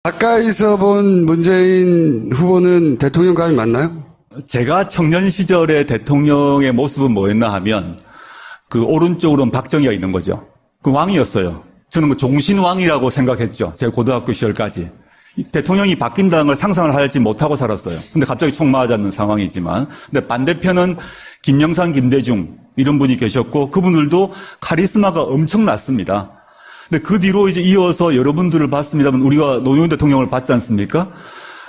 가까이서 본 문재인 후보는 대통령감이 맞나요? 제가 청년 시절의 대통령의 모습은 뭐였나 하면 그 오른쪽으로는 박정희가 있는 거죠. 그 왕이었어요. 저는 그 종신왕이라고 생각했죠. 제 고등학교 시절까지. 대통령이 바뀐다는 걸 상상을 하지 못하고 살았어요. 근데 갑자기 총 맞았는 상황이지만. 근데 반대편은 김영삼, 김대중 이런 분이 계셨고 그분들도 카리스마가 엄청났습니다. 근데 그 뒤로 이제 이어서 여러분들을 봤습니다만 우리가 노무현 대통령을 봤지 않습니까?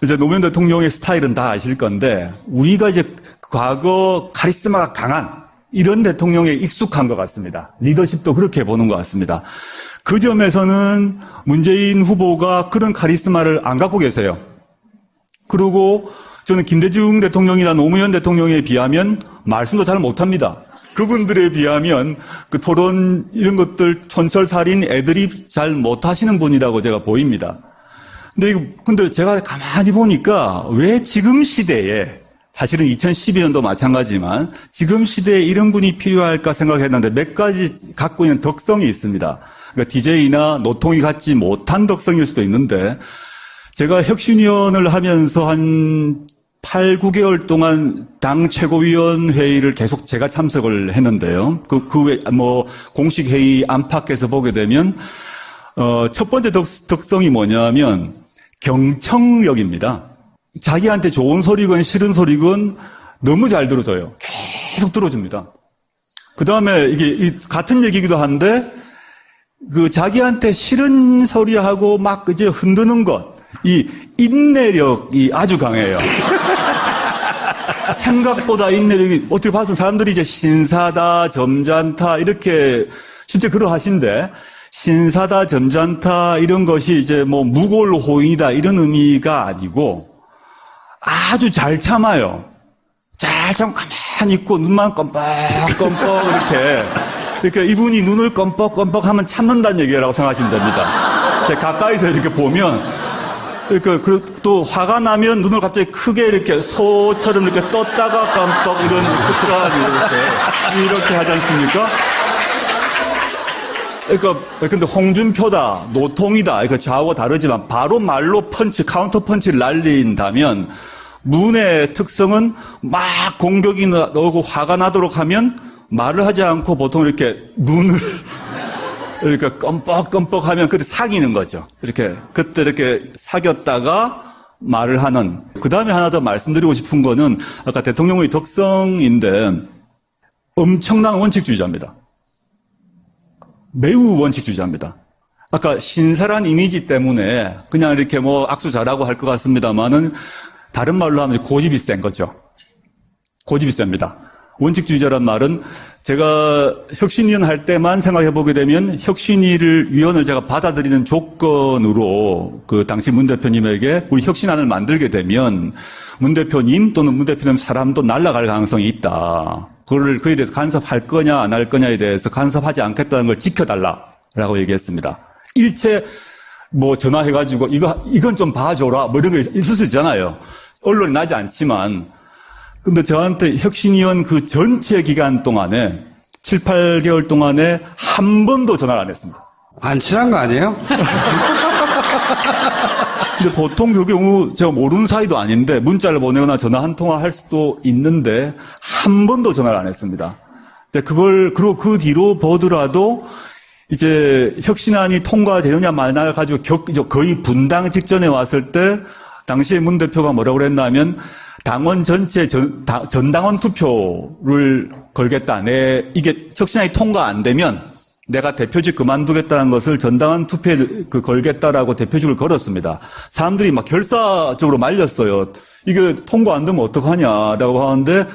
이제 노무현 대통령의 스타일은 다 아실 건데 우리가 이제 과거 카리스마가 강한 이런 대통령에 익숙한 것 같습니다. 리더십도 그렇게 보는 것 같습니다. 그 점에서는 문재인 후보가 그런 카리스마를 안 갖고 계세요. 그리고 저는 김대중 대통령이나 노무현 대통령에 비하면 말씀도 잘 못합니다. 그분들에 비하면 그 토론 이런 것들 촌철살인 애드립 잘 못하시는 분이라고 제가 보입니다. 근데 제가 가만히 보니까 왜 지금 시대에 사실은 2012년도 마찬가지지만 지금 시대에 이런 분이 필요할까 생각했는데 몇 가지 갖고 있는 덕성이 있습니다. 그러니까 DJ나 노통이 갖지 못한 덕성일 수도 있는데 제가 혁신위원을 하면서 한 8, 9개월 동안 당 최고위원 회의를 계속 제가 참석을 했는데요. 공식 회의 안팎에서 보게 되면, 첫 번째 덕성이 뭐냐면 경청력입니다. 자기한테 좋은 소리건 싫은 소리건 너무 잘 들어줘요. 계속 들어줍니다. 그 다음에 이게 같은 얘기기도 한데, 자기한테 싫은 소리하고 막 이제 흔드는 것, 이 인내력이 아주 강해요. 생각보다 인내력이, 어떻게 봐서 사람들이 이제 신사다, 점잖다, 이렇게, 실제 그러하신데, 신사다, 점잖다, 이런 것이 이제 무골호인이다, 이런 의미가 아니고, 아주 잘 참아요. 잘 참고 가만히 있고, 눈만 껌뻑껌뻑, 이렇게 이분이 눈을 껌뻑껌뻑 하면 참는다는 얘기라고 생각하시면 됩니다. 제가 가까이서 이렇게 보면, 또 화가 나면 눈을 갑자기 크게 이렇게 소처럼 이렇게 떴다가 깜빡 이런 습관이 이렇게 하지 않습니까? 근데 홍준표다, 노통이다, 좌우가 다르지만 바로 말로 카운터 펀치를 날린다면 문의 특성은 막 공격이 나오고 화가 나도록 하면 말을 하지 않고 보통 이렇게 눈을 껌뻑껌뻑 하면 그때 사귀는 거죠. 그때 이렇게 사귀었다가 말을 하는. 그 다음에 하나 더 말씀드리고 싶은 거는 아까 대통령의 덕성인데 엄청난 원칙주의자입니다. 매우 원칙주의자입니다. 아까 신랄한 이미지 때문에 그냥 이렇게 악수 잘하고 할 것 같습니다만은 다른 말로 하면 고집이 센 거죠. 고집이 셉니다. 원칙주의자란 말은 제가 혁신위원 할 때만 생각해 보게 되면 혁신위원을 제가 받아들이는 조건으로 그 당시 문 대표님에게 우리 혁신안을 만들게 되면 문 대표님 또는 문 대표님 사람도 날아갈 가능성이 있다. 그에 대해서 간섭할 거냐 안 할 거냐에 대해서 간섭하지 않겠다는 걸 지켜달라라고 얘기했습니다. 일체 전화해가지고 이건 좀 봐줘라 이런 거 있을 수 있잖아요. 언론이 나지 않지만 근데 저한테 혁신위원 그 전체 기간 동안에 7, 8개월 동안에 한 번도 전화를 안 했습니다. 안 친한 거 아니에요? 근데 보통 그 경우 제가 모르는 사이도 아닌데 문자를 보내거나 전화 한 통화 할 수도 있는데 한 번도 전화를 안 했습니다. 그리고 그 뒤로 보더라도 이제 혁신안이 통과되느냐 마느냐 가지고 거의 분당 직전에 왔을 때 당시에 문 대표가 뭐라고 그랬냐면 당원 전체 전당원 투표를 걸겠다. 이게 혁신안이 통과 안 되면 내가 대표직 그만두겠다는 것을 전당원 투표에 걸겠다라고 대표직을 걸었습니다. 사람들이 막 결사적으로 말렸어요. 이게 통과 안 되면 어떡하냐라고 하는데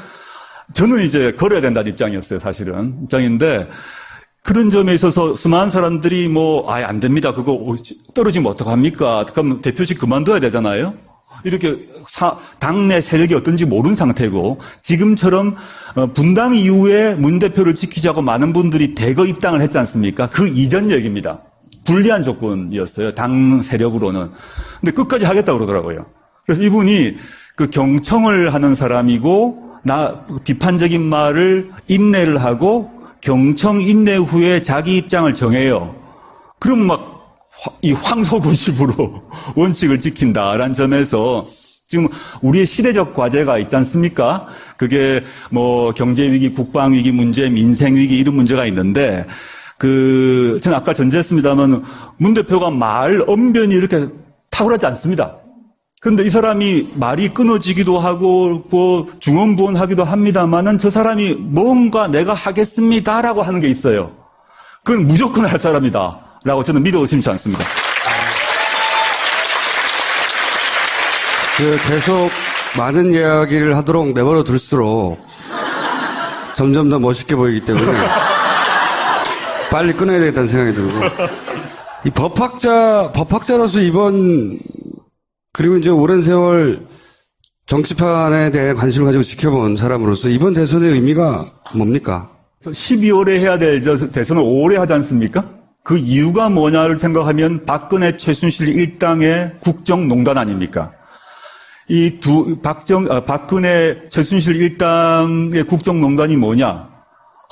저는 이제 걸어야 된다는 입장이었어요. 사실은 입장인데 그런 점에 있어서 수많은 사람들이 아예 안 됩니다. 그거 떨어지면 어떡합니까? 그럼 대표직 그만둬야 되잖아요. 이렇게 당내 세력이 어떤지 모르는 상태고 지금처럼 분당 이후에 문 대표를 지키자고 많은 분들이 대거 입당을 했지 않습니까? 그 이전 얘기입니다. 불리한 조건이었어요. 당 세력으로는. 근데 끝까지 하겠다고 그러더라고요. 그래서 이분이 경청을 하는 사람이고 비판적인 말을 인내를 하고 경청 인내 후에 자기 입장을 정해요. 그럼 이 황소구십으로 원칙을 지킨다라는 점에서 지금 우리의 시대적 과제가 있지 않습니까? 그게 뭐 경제위기, 국방위기 문제, 민생위기 이런 문제가 있는데 저는 아까 전제했습니다만 문 대표가 말 언변이 이렇게 탁월하지 않습니다. 그런데 이 사람이 말이 끊어지기도 하고 뭐 중언부언하기도 합니다만은 저 사람이 뭔가 내가 하겠습니다라고 하는 게 있어요. 그건 무조건 할 사람이다라고 저는 믿어 의심치 않습니다. 계속 많은 이야기를 하도록 내버려 둘수록 점점 더 멋있게 보이기 때문에 빨리 끊어야 되겠다는 생각이 들고 이 법학자로서 그리고 이제 오랜 세월 정치판에 대해 관심을 가지고 지켜본 사람으로서 이번 대선의 의미가 뭡니까? 12월에 해야 될 대선을 5월에 하지 않습니까? 그 이유가 뭐냐를 생각하면 박근혜 최순실 일당의 국정농단 아닙니까? 박근혜 최순실 일당의 국정농단이 뭐냐?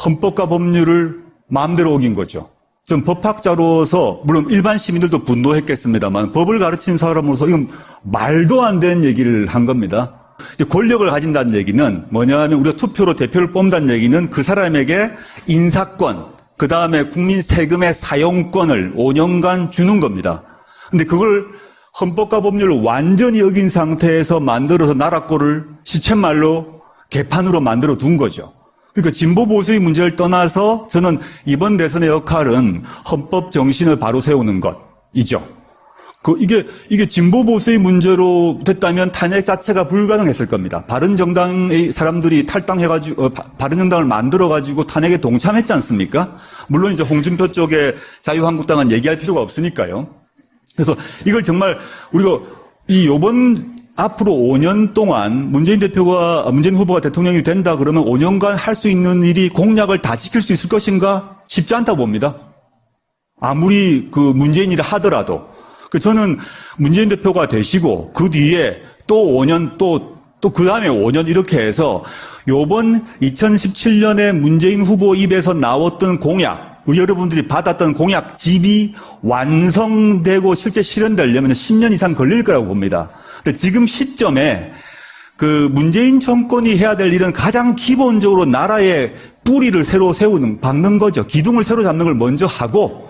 헌법과 법률을 마음대로 어긴 거죠. 전 법학자로서 물론 일반 시민들도 분노했겠습니다만 법을 가르친 사람으로서 이건 말도 안 되는 얘기를 한 겁니다. 이제 권력을 가진다는 얘기는 뭐냐 하면 우리가 투표로 대표를 뽑는다는 얘기는 그 사람에게 인사권, 그 다음에 국민 세금의 사용권을 5년간 주는 겁니다. 근데 그걸 헌법과 법률을 완전히 어긴 상태에서 만들어서 나라꼴을 시쳇말로 개판으로 만들어 둔 거죠. 그러니까 진보 보수의 문제를 떠나서 저는 이번 대선의 역할은 헌법 정신을 바로 세우는 것이죠. 이게 진보 보수의 문제로 됐다면 탄핵 자체가 불가능했을 겁니다. 바른정당의 사람들이 탈당해가지고 바른정당을 만들어가지고 탄핵에 동참했지 않습니까? 물론 이제 홍준표 쪽에 자유한국당은 얘기할 필요가 없으니까요. 그래서 이걸 정말 우리가 앞으로 5년 동안 문재인 후보가 대통령이 된다 그러면 5년간 할 수 있는 일이 공약을 다 지킬 수 있을 것인가? 쉽지 않다고 봅니다. 아무리 문재인이라 하더라도. 저는 문재인 대표가 되시고 그 뒤에 또 5년 또 그 다음에 5년 이렇게 해서 요번 2017년에 문재인 후보 입에서 나왔던 공약, 우리 여러분들이 받았던 공약집이 완성되고 실제 실현되려면 10년 이상 걸릴 거라고 봅니다. 근데 지금 시점에 문재인 정권이 해야 될 일은 가장 기본적으로 나라의 뿌리를 새로 박는 거죠. 기둥을 새로 잡는 걸 먼저 하고,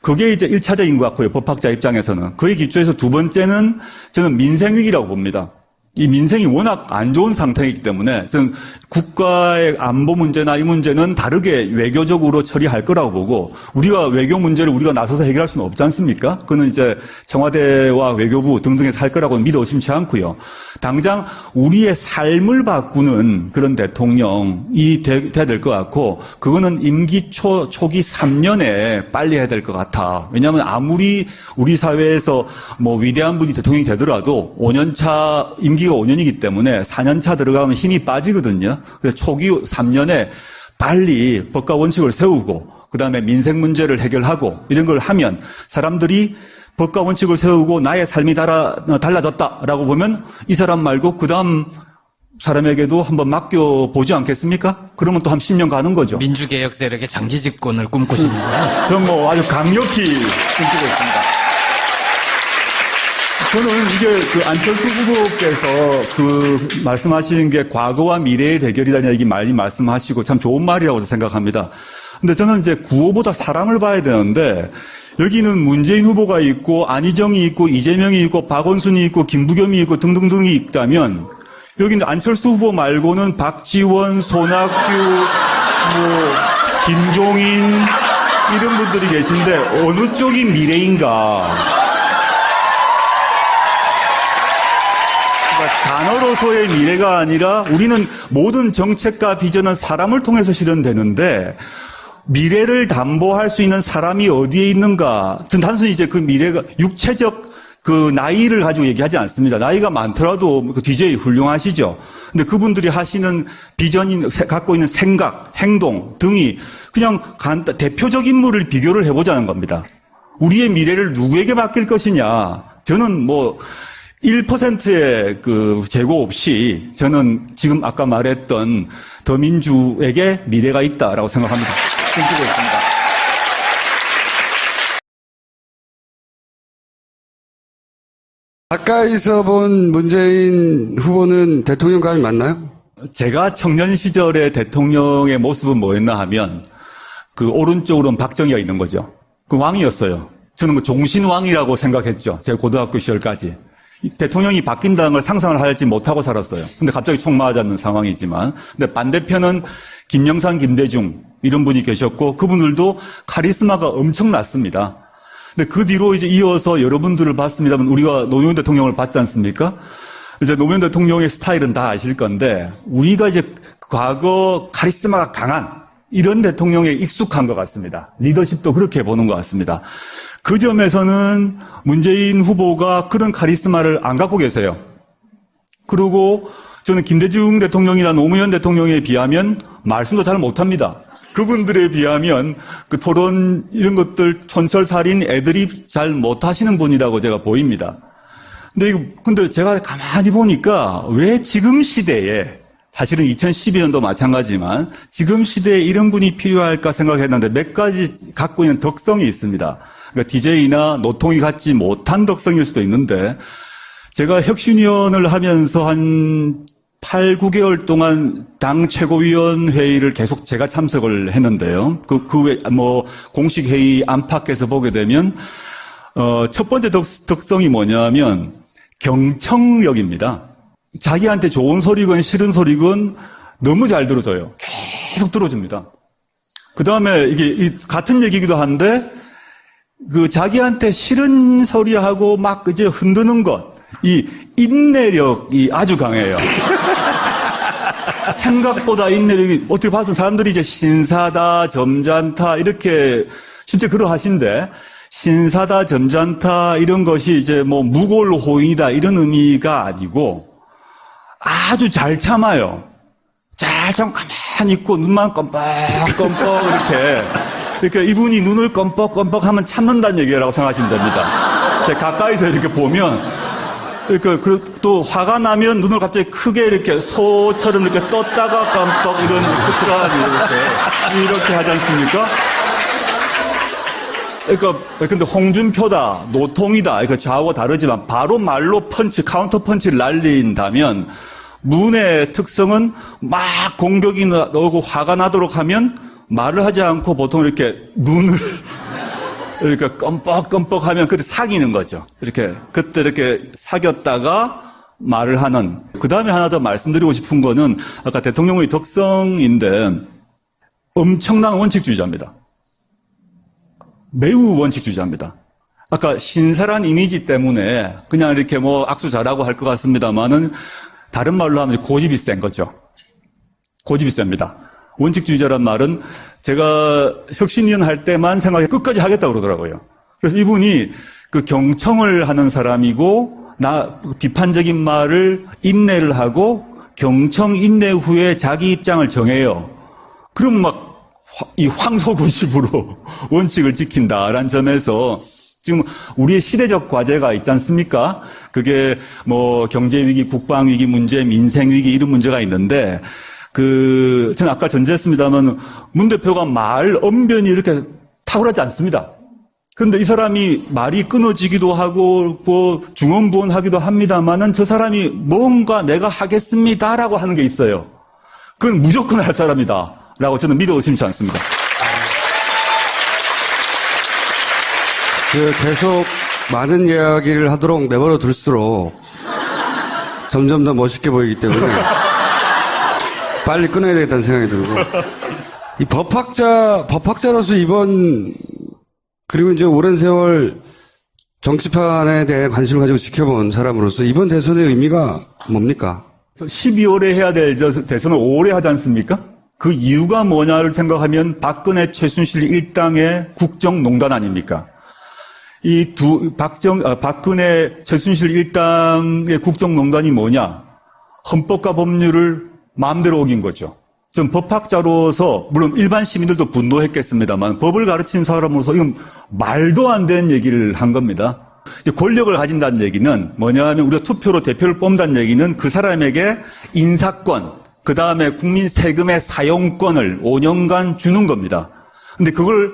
그게 이제 1차적인 것 같고요. 법학자 입장에서는. 그에 기초해서 두 번째는 저는 민생위기라고 봅니다. 이 민생이 워낙 안 좋은 상태이기 때문에 저는 국가의 안보 문제나 이 문제는 다르게 외교적으로 처리할 거라고 보고, 우리가 외교 문제를 우리가 나서서 해결할 수는 없지 않습니까? 그거는 이제 청와대와 외교부 등등에서 할 거라고 믿어 의심치 않고요. 당장 우리의 삶을 바꾸는 그런 대통령이 돼야 될 것 같고, 그거는 임기 초기 3년에 빨리 해야 될 것 같아. 왜냐하면 아무리 우리 사회에서 위대한 분이 대통령이 되더라도 5년차 임기가 5년이기 때문에 4년차 들어가면 힘이 빠지거든요. 그래서 초기 3년에 빨리 법과 원칙을 세우고 그다음에 민생 문제를 해결하고 이런 걸 하면 사람들이 법과 원칙을 세우고 나의 삶이 달라졌다라고 보면 이 사람 말고 그다음 사람에게도 한번 맡겨보지 않겠습니까? 그러면 또 한 10년 가는 거죠. 민주개혁 세력의 장기 집권을 꿈꾸십니다. 전 아주 강력히 꿈꾸고 있습니다. 저는 이게 안철수 후보께서 말씀하시는 게 과거와 미래의 대결이라는 얘기 많이 말씀하시고 참 좋은 말이라고 생각합니다. 근데 저는 이제 구호보다 사람을 봐야 되는데, 여기는 문재인 후보가 있고 안희정이 있고 이재명이 있고 박원순이 있고 김부겸이 있고 등등등이 있다면, 여기는 안철수 후보 말고는 박지원, 손학규, 김종인 이런 분들이 계신데 어느 쪽이 미래인가? 단어로서의 미래가 아니라 우리는 모든 정책과 비전은 사람을 통해서 실현되는데, 미래를 담보할 수 있는 사람이 어디에 있는가? 저는 단순히 이제 그 미래가 육체적 나이를 가지고 얘기하지 않습니다. 나이가 많더라도 DJ 훌륭하시죠. 근데 그분들이 하시는 비전이 갖고 있는 생각, 행동 등이 그냥 대표적 인물을 비교를 해보자는 겁니다. 우리의 미래를 누구에게 맡길 것이냐? 저는 1%의 재고 없이 저는 지금 아까 말했던 더민주에게 미래가 있다라고 생각합니다. 꿈꾸고 있습니다. 가까이서 본 문재인 후보는 대통령감이 맞나요? 제가 청년 시절의 대통령의 모습은 뭐였나 하면 그 오른쪽으로는 박정희가 있는 거죠. 그 왕이었어요. 저는 그 종신왕이라고 생각했죠. 제 고등학교 시절까지. 대통령이 바뀐다는 걸 상상을 하지 못하고 살았어요. 근데 갑자기 총 맞았는 상황이지만. 근데 반대편은 김영삼, 김대중 이런 분이 계셨고 그분들도 카리스마가 엄청났습니다. 근데 그 뒤로 이제 이어서 여러분들을 봤습니다만 우리가 노무현 대통령을 봤지 않습니까? 이제 노무현 대통령의 스타일은 다 아실 건데 우리가 이제 과거 카리스마가 강한 이런 대통령에 익숙한 것 같습니다. 리더십도 그렇게 보는 것 같습니다. 그 점에서는 문재인 후보가 그런 카리스마를 안 갖고 계세요. 그리고 저는 김대중 대통령이나 노무현 대통령에 비하면 말씀도 잘 못합니다. 그분들에 비하면 그 토론 이런 것들 촌철살인 애드립 잘 못하시는 분이라고 제가 보입니다. 근데 제가 가만히 보니까 왜 지금 시대에 사실은 2012년도 마찬가지지만 지금 시대에 이런 분이 필요할까 생각했는데 몇 가지 갖고 있는 덕성이 있습니다. 그러니까 DJ나 노통이 갖지 못한 덕성일 수도 있는데 제가 혁신위원을 하면서 한 8, 9개월 동안 당 최고위원 회의를 계속 제가 참석을 했는데요. 공식 회의 안팎에서 보게 되면, 첫 번째 덕성이 뭐냐면 경청력입니다. 자기한테 좋은 소리건 싫은 소리건 너무 잘 들어줘요. 계속 들어줍니다. 그 다음에 이게 같은 얘기기도 한데, 자기한테 싫은 소리하고 막 이제 흔드는 것, 이 인내력이 아주 강해요. 생각보다 인내력이, 어떻게 봐서 사람들이 이제 신사다, 점잖다, 이렇게 실제 그러하신데, 신사다, 점잖다, 이런 것이 이제 무골호인이다, 이런 의미가 아니고, 아주 잘 참아요. 잘 참 가만히 있고, 눈만 껌뻑껌뻑, 이렇게 이분이 눈을 껌뻑껌뻑 하면 참는다는 얘기라고 생각하시면 됩니다. 제가 가까이서 이렇게 보면, 또 화가 나면 눈을 갑자기 크게 이렇게 소처럼 이렇게 떴다가 깜빡 이런 습관이 이렇게 하지 않습니까? 근데 홍준표다, 노통이다, 좌우가 다르지만 바로 말로 카운터 펀치를 날린다면 문의 특성은 막 공격이 나오고 화가 나도록 하면 말을 하지 않고 보통 이렇게 눈을 껌뻑껌뻑 하면 그때 사귀는 거죠. 그때 이렇게 사귀었다가 말을 하는. 그 다음에 하나 더 말씀드리고 싶은 거는 아까 대통령의 덕성인데 엄청난 원칙주의자입니다. 매우 원칙주의자입니다. 아까 신사란 이미지 때문에 그냥 이렇게 악수 잘하고 할 것 같습니다만은 다른 말로 하면 고집이 센 거죠. 고집이 셉니다. 원칙주의자란 말은 제가 혁신위원 할 때만 생각해 끝까지 하겠다고 그러더라고요. 그래서 이분이 경청을 하는 사람이고, 비판적인 말을 인내를 하고, 경청 인내 후에 자기 입장을 정해요. 그럼 이 황소구집으로 원칙을 지킨다라는 점에서 지금 우리의 시대적 과제가 있지 않습니까? 그게 경제위기, 국방위기 문제, 민생위기 이런 문제가 있는데, 저는 아까 전제했습니다만, 문 대표가 말 언변이 이렇게 탁월하지 않습니다. 그런데 이 사람이 말이 끊어지기도 하고, 중언부언하기도 합니다만은 저 사람이 뭔가 내가 하겠습니다라고 하는 게 있어요. 그건 무조건 할 사람이다. 라고 저는 믿어 의심치 않습니다. 계속 많은 이야기를 하도록 내버려 둘수록 점점 더 멋있게 보이기 때문에 빨리 끊어야 되겠다는 생각이 들고, 이 법학자로서 그리고 이제 오랜 세월 정치판에 대해 관심을 가지고 지켜본 사람으로서 이번 대선의 의미가 뭡니까? 12월에 해야 될 대선을 5월에 하지 않습니까? 그 이유가 뭐냐를 생각하면 박근혜 최순실 일당의 국정농단 아닙니까? 박근혜 최순실 일당의 국정농단이 뭐냐? 헌법과 법률을 마음대로 어긴 거죠. 전 법학자로서, 물론 일반 시민들도 분노했겠습니다만, 법을 가르친 사람으로서 이건 말도 안 되는 얘기를 한 겁니다. 이제 권력을 가진다는 얘기는 뭐냐 하면 우리가 투표로 대표를 뽑는다는 얘기는 그 사람에게 인사권, 그 다음에 국민 세금의 사용권을 5년간 주는 겁니다. 근데 그걸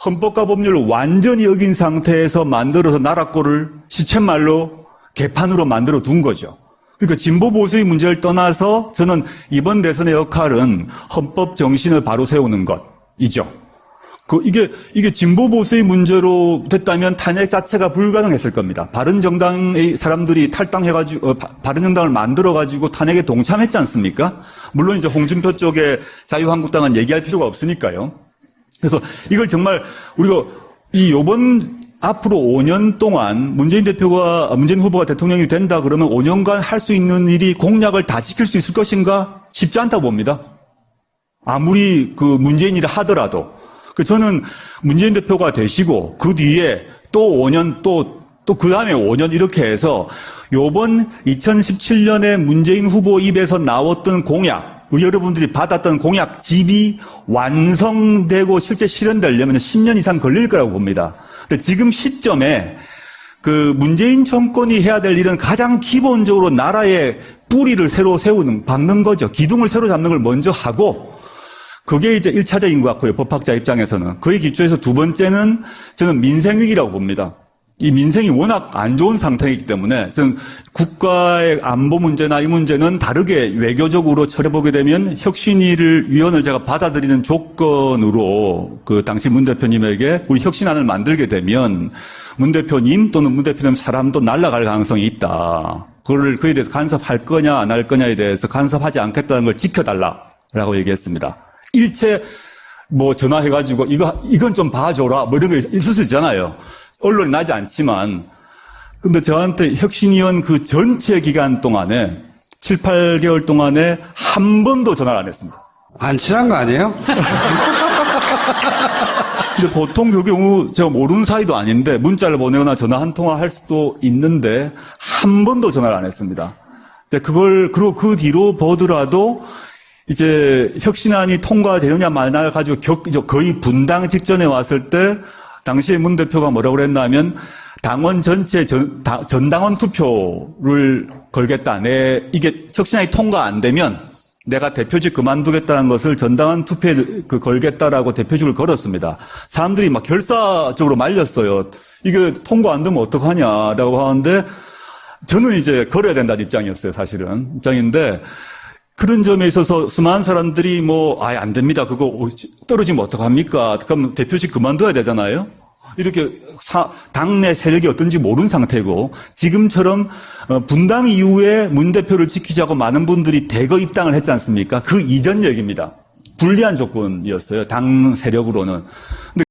헌법과 법률을 완전히 어긴 상태에서 만들어서 나라 꼴을 시쳇말로 개판으로 만들어 둔 거죠. 그러니까 진보 보수의 문제를 떠나서 저는 이번 대선의 역할은 헌법 정신을 바로 세우는 것이죠. 이게 진보 보수의 문제로 됐다면 탄핵 자체가 불가능했을 겁니다. 바른정당의 사람들이 탈당해가지고, 바른정당을 만들어가지고 탄핵에 동참했지 않습니까? 물론 이제 홍준표 쪽에 자유한국당은 얘기할 필요가 없으니까요. 그래서 이걸 정말 우리가 요번 앞으로 5년 동안 문재인 후보가 대통령이 된다 그러면 5년간 할 수 있는 일이 공약을 다 지킬 수 있을 것인가? 쉽지 않다고 봅니다. 아무리 그 문재인이라 하더라도. 저는 문재인 대표가 되시고 그 뒤에 또 5년 또 그 다음에 5년 이렇게 해서 요번 2017년에 문재인 후보 입에서 나왔던 공약, 여러분들이 받았던 공약집이 완성되고 실제 실현되려면 10년 이상 걸릴 거라고 봅니다. 근데 지금 시점에 그 문재인 정권이 해야 될 일은 가장 기본적으로 나라의 뿌리를 새로 박는 거죠. 기둥을 새로 잡는 걸 먼저 하고 그게 이제 1차적인 것 같고요. 법학자 입장에서는. 그에 기초해서 두 번째는 저는 민생위기라고 봅니다. 이 민생이 워낙 안 좋은 상태이기 때문에 저는 국가의 안보 문제나 이 문제는 다르게 외교적으로 처리해보게 되면 위원을 제가 받아들이는 조건으로 그 당시 문 대표님에게 우리 혁신안을 만들게 되면 문 대표님 또는 문 대표님 사람도 날아갈 가능성이 있다. 그에 대해서 간섭할 거냐 안 할 거냐에 대해서 간섭하지 않겠다는 걸 지켜달라라고 얘기했습니다. 일체 전화해가지고 이건 좀 봐줘라 이런 거 있을 수 있잖아요. 언론이 나지 않지만 근데 저한테 혁신위원 그 전체 기간 동안에 7, 8개월 동안에 한 번도 전화를 안 했습니다. 안 친한 거 아니에요? 근데 보통 그 경우 제가 모르는 사이도 아닌데 문자를 보내거나 전화 한 통화 할 수도 있는데 한 번도 전화를 안 했습니다. 그리고 그 뒤로 보더라도 이제 혁신안이 통과되느냐 마느냐 가지고 거의 분당 직전에 왔을 때 당시에 문 대표가 뭐라고 그랬냐면 당원 전체 전당원 투표를 걸겠다. 이게 혁신안이 통과 안 되면 내가 대표직 그만두겠다는 것을 전당원 투표에 걸겠다라고 대표직을 걸었습니다. 사람들이 막 결사적으로 말렸어요. 이게 통과 안 되면 어떡하냐라고 하는데 저는 이제 걸어야 된다는 입장이었어요. 사실은 입장인데 그런 점에 있어서 수많은 사람들이 아예 안 됩니다. 그거 떨어지면 어떡합니까? 그럼 대표직 그만둬야 되잖아요. 이렇게 당내 세력이 어떤지 모르는 상태고 지금처럼 분당 이후에 문 대표를 지키자고 많은 분들이 대거 입당을 했지 않습니까? 그 이전 얘기입니다. 불리한 조건이었어요. 당 세력으로는. 근데